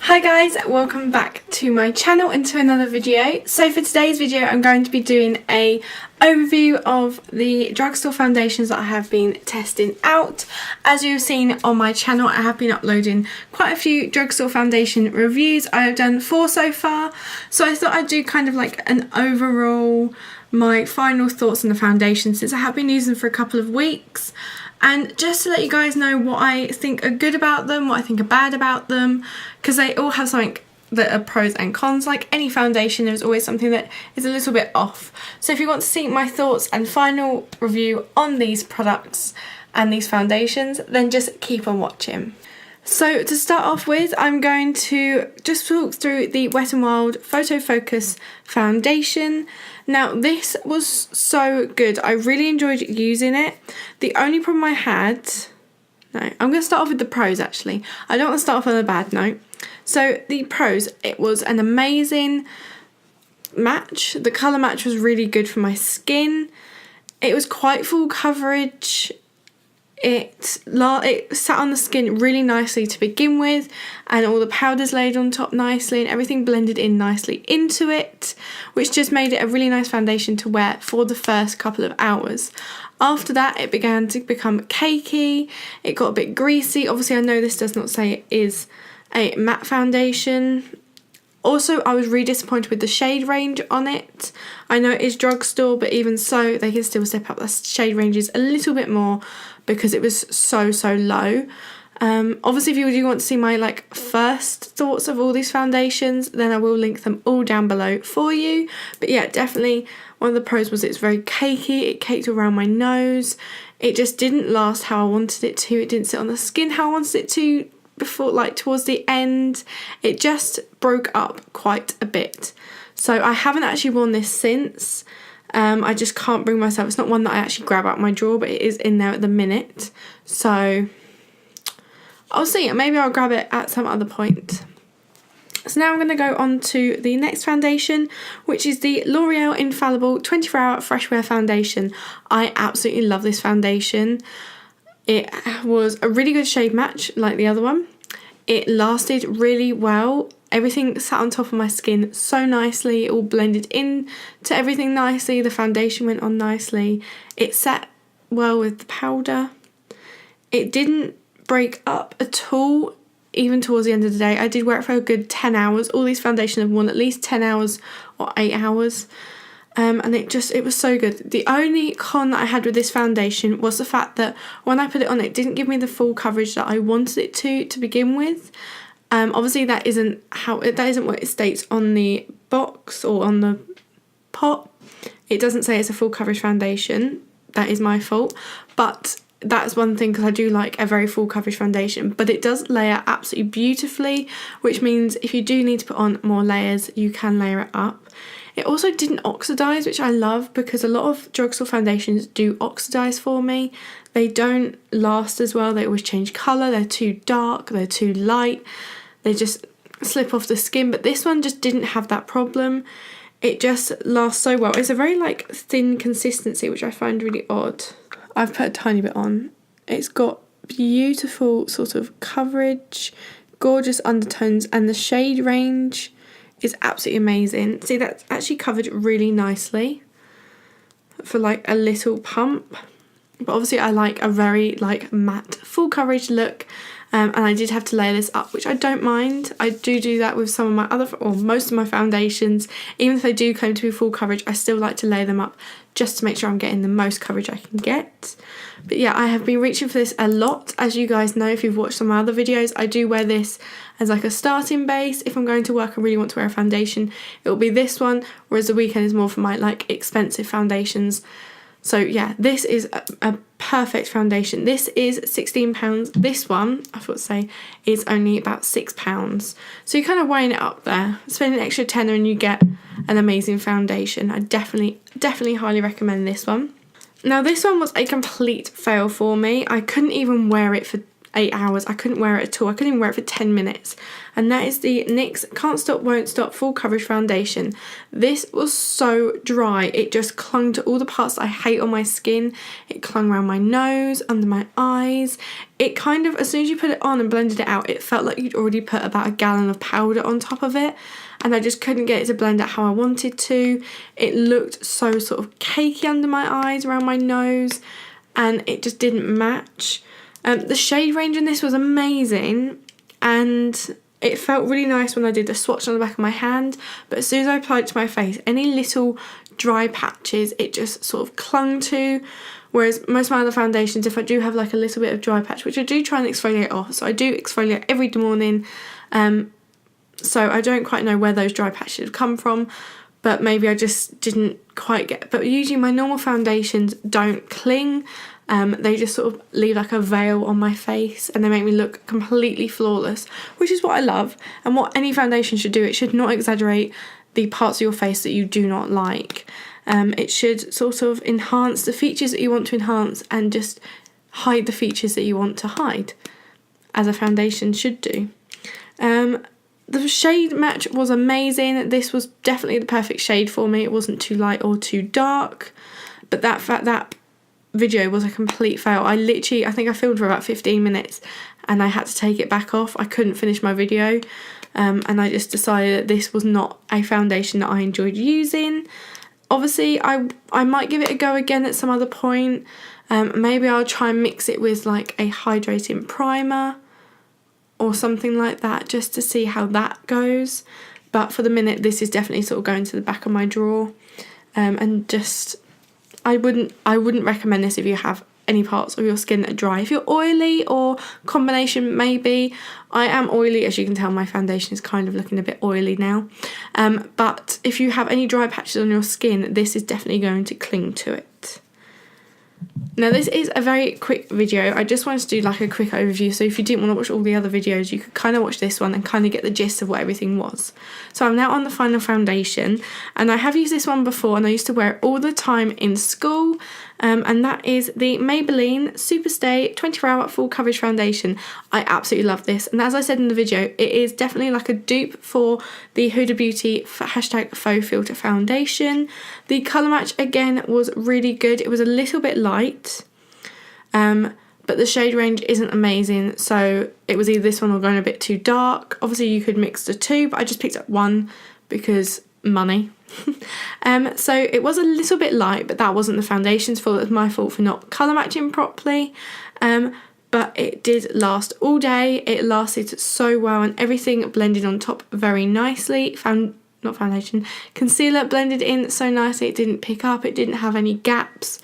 Hi guys, welcome back to my channel and to another video. So for today's video I'm going to be doing a overview of the Drugstore foundations that I have been testing out. As you've seen on my channel, I have been uploading quite a few Drugstore foundation reviews. I have done 4 so far, so I thought I'd do kind of like an overall, my final thoughts on the foundation since I have been using them for a couple of weeks. And just to let you guys know what I think are good about them, what I think are bad about them, because they all have something that are pros and cons. Like any foundation, there's always something that is a little bit off. So if you want to see my thoughts and final review on these products and these foundations, then just keep on watching. So to start off with, I'm going to just talk through the Wet n Wild Photo Focus foundation. Now this was so good, I really enjoyed using it. The only problem I had, I'm going to start off with the pros actually. I don't want to start off on a bad note. So the pros, it was an amazing match. The colour match was really good for my skin. It was quite full coverage. It sat on the skin really nicely to begin with, and all the powders laid on top nicely and everything blended in nicely into it, which just made it a really nice foundation to wear for the first couple of hours. After that it began to become cakey, it got a bit greasy. Obviously I know this does not say it is a matte foundation. Also, I was really disappointed with the shade range on it. I know it is Drugstore, but even so, they can still step up the shade ranges a little bit more because it was so low. Obviously, if you do want to see my first thoughts of all these foundations, then I will link them all down below for you. But yeah, definitely one of the pros was it's very cakey. It caked around my nose. It just didn't last how I wanted it to. It didn't sit on the skin how I wanted it to. Before, towards the end, it just broke up quite a bit. So I haven't actually worn this since. I just can't bring myself. It's not one that I actually grab out my drawer, but it is in there at the minute. So I'll see. Maybe I'll grab it at some other point. So now I'm going to go on to the next foundation, which is the L'Oreal Infallible 24-Hour Fresh Wear Foundation. I absolutely love this foundation. It was a really good shade match like the other one. It lasted really well. Everything sat on top of my skin so nicely. It all blended in to everything nicely. The foundation went on nicely. It sat well with the powder. It didn't break up at all, even towards the end of the day. I did wear it for a good 10 hours. All these foundations have worn at least 10 hours or 8 hours. And it was so good. The only con that I had with this foundation was the fact that when I put it on, it didn't give me the full coverage that I wanted it to begin with. Obviously that isn't what it states on the box or on the pot. It doesn't say it's a full coverage foundation. That is my fault. But that's one thing, because I do like a very full coverage foundation, but it does layer absolutely beautifully, which means if you do need to put on more layers, you can layer it up. It also didn't oxidise, which I love, because a lot of Drugstore foundations do oxidise for me. They don't last as well. They always change colour. They're too dark. They're too light. They just slip off the skin. But this one just didn't have that problem. It just lasts so well. It's a very thin consistency, which I find really odd. I've put a tiny bit on. It's got beautiful sort of coverage, gorgeous undertones, and the shade range is absolutely amazing. See, that's actually covered really nicely for a little pump. But obviously I like a very matte full coverage look, and I did have to layer this up, which I don't mind. I do that with some of my other, or most of my foundations. Even if they do claim to be full coverage, I still like to layer them up just to make sure I'm getting the most coverage I can get. But yeah, I have been reaching for this a lot. As you guys know, if you've watched some of my other videos, I do wear this as a starting base. If I'm going to work, I really want to wear a foundation, it will be this one, whereas the weekend is more for my expensive foundations. So yeah, this is a perfect foundation. This is £16. This one, I thought to say, is only about £6. So you're kind of weighing it up there. Spend an extra tenner and you get an amazing foundation. I definitely highly recommend this one. Now this one was a complete fail for me. I couldn't even wear it for 8 hours. I couldn't wear it at all. I couldn't even wear it for 10 minutes. And that is the NYX Can't Stop Won't Stop Full Coverage Foundation. This was so dry. It just clung to all the parts that I hate on my skin. It clung around my nose, under my eyes. It kind of, as soon as you put it on and blended it out, it felt like you'd already put about a gallon of powder on top of it. And I just couldn't get it to blend out how I wanted to. It looked so sort of cakey under my eyes, around my nose, and it just didn't match. The shade range in this was amazing, and it felt really nice when I did the swatch on the back of my hand, but as soon as I applied it to my face, any little dry patches it just sort of clung to, whereas most of my other foundations, if I do have like a little bit of dry patch, which I do try and exfoliate off, so I do exfoliate every morning, so I don't quite know where those dry patches have come from, but maybe I just didn't quite get, but usually my normal foundations don't cling. They just sort of leave like a veil on my face and they make me look completely flawless, which is what I love and what any foundation should do. It should not exaggerate the parts of your face that you do not like. It should sort of enhance the features that you want to enhance and just hide the features that you want to hide, as a foundation should do. The shade match was amazing. This was definitely the perfect shade for me. It wasn't too light or too dark, but that video was a complete fail. I think I filmed for about 15 minutes and I had to take it back off. I couldn't finish my video, and I just decided that this was not a foundation that I enjoyed using. Obviously I might give it a go again at some other point. Maybe I'll try and mix it with like a hydrating primer or something like that, just to see how that goes. But for the minute, this is definitely sort of going to the back of my drawer, and just I wouldn't recommend this if you have any parts of your skin that are dry. If you're oily, or combination maybe. I am oily, as you can tell my foundation is kind of looking a bit oily now, but if you have any dry patches on your skin, this is definitely going to cling to it. Now this is a very quick video. I just wanted to do like a quick overview, so if you didn't want to watch all the other videos, you could kind of watch this one and kind of get the gist of what everything was. So I'm now on the final foundation, and I have used this one before and I used to wear it all the time in school, and that is the Maybelline Superstay 24-Hour Full Coverage Foundation. I absolutely love this, and as I said in the video, it is definitely like a dupe for the Huda Beauty #Faux Filter Foundation. The colour match again was really good. It was a little bit light, but the shade range isn't amazing, so it was either this one or going a bit too dark. Obviously you could mix the two, but I just picked up one because money. So it was a little bit light, but that wasn't the foundation's fault. It was my fault for not colour matching properly, but it did last all day. It lasted so well and everything blended on top very nicely. Concealer blended in so nicely, it didn't pick up, it didn't have any gaps.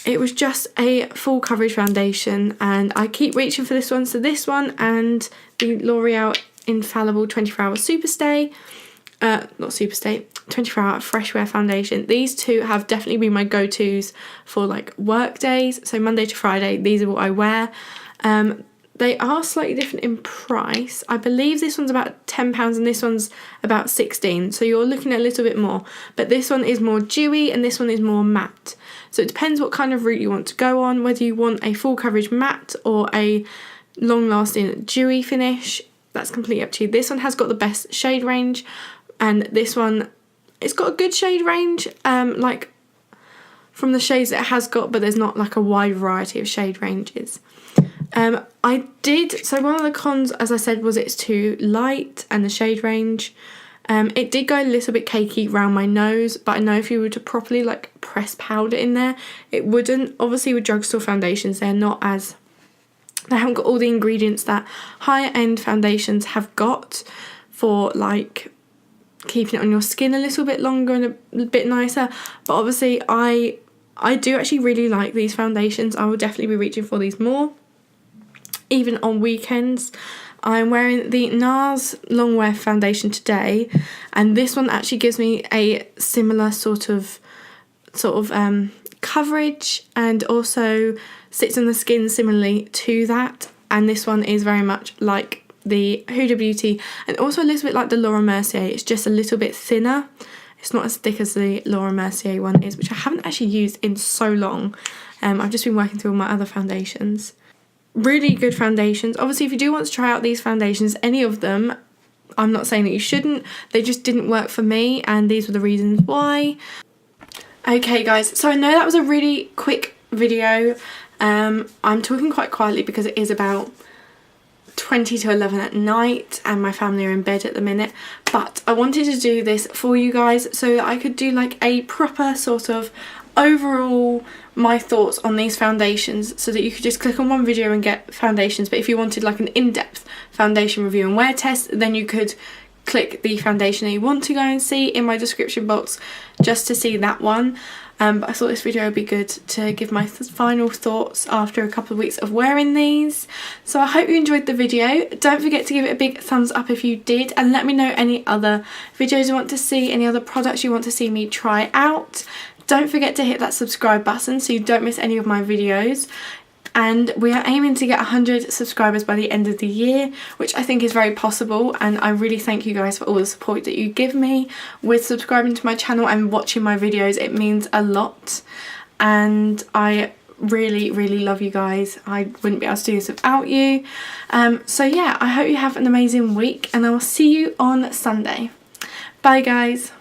It was just a full coverage foundation, and I keep reaching for this one. So this one and the L'Oreal Infallible 24-Hour Superstay, 24-Hour Fresh Wear Foundation. These two have definitely been my go-tos for like work days. So Monday to Friday, these are what I wear. They are slightly different in price. I believe this one's about £10 and this one's about £16. So you're looking at a little bit more. But this one is more dewy and this one is more matte. So it depends what kind of route you want to go on, whether you want a full coverage matte or a long-lasting dewy finish. That's completely up to you. This one has got the best shade range, and this one, it's got a good shade range, like from the shades that it has got, but there's not like a wide variety of shade ranges. So one of the cons, as I said, was it's too light and the shade range. It did go a little bit cakey around my nose, but I know if you were to properly like press powder in there, it wouldn't. Obviously with drugstore foundations, they haven't got all the ingredients that higher end foundations have got for like keeping it on your skin a little bit longer and a bit nicer. But obviously I do actually really like these foundations. I will definitely be reaching for these more, even on weekends. I'm wearing the NARS Longwear foundation today, and this one actually gives me a similar sort of coverage and also sits on the skin similarly to that. And this one is very much like the Huda Beauty and also a little bit like the Laura Mercier. It's just a little bit thinner. It's not as thick as the Laura Mercier one is, which I haven't actually used in so long. I've just been working through all my other foundations. really good foundations. Obviously, if you do want to try out these foundations, any of them, I'm not saying that you shouldn't, they just didn't work for me, and these were the reasons why. Okay guys, so I know that was a really quick video. I'm talking quite quietly because it is about 20 to 11 at night and my family are in bed at the minute, but I wanted to do this for you guys so that I could do like a proper sort of overall my thoughts on these foundations, so that you could just click on one video and get foundations. But if you wanted like an in-depth foundation review and wear test, then you could click the foundation that you want to go and see in my description box just to see that one. But I thought this video would be good to give my final thoughts after a couple of weeks of wearing these. So I hope you enjoyed the video. Don't forget to give it a big thumbs up if you did, and let me know any other videos you want to see, any other products you want to see me try out. Don't forget to hit that subscribe button so you don't miss any of my videos. And we are aiming to get 100 subscribers by the end of the year, which I think is very possible, and I really thank you guys for all the support that you give me with subscribing to my channel and watching my videos. It means a lot, and I really love you guys. I wouldn't be able to do this without you. So yeah, I hope you have an amazing week, and I will see you on Sunday. Bye guys.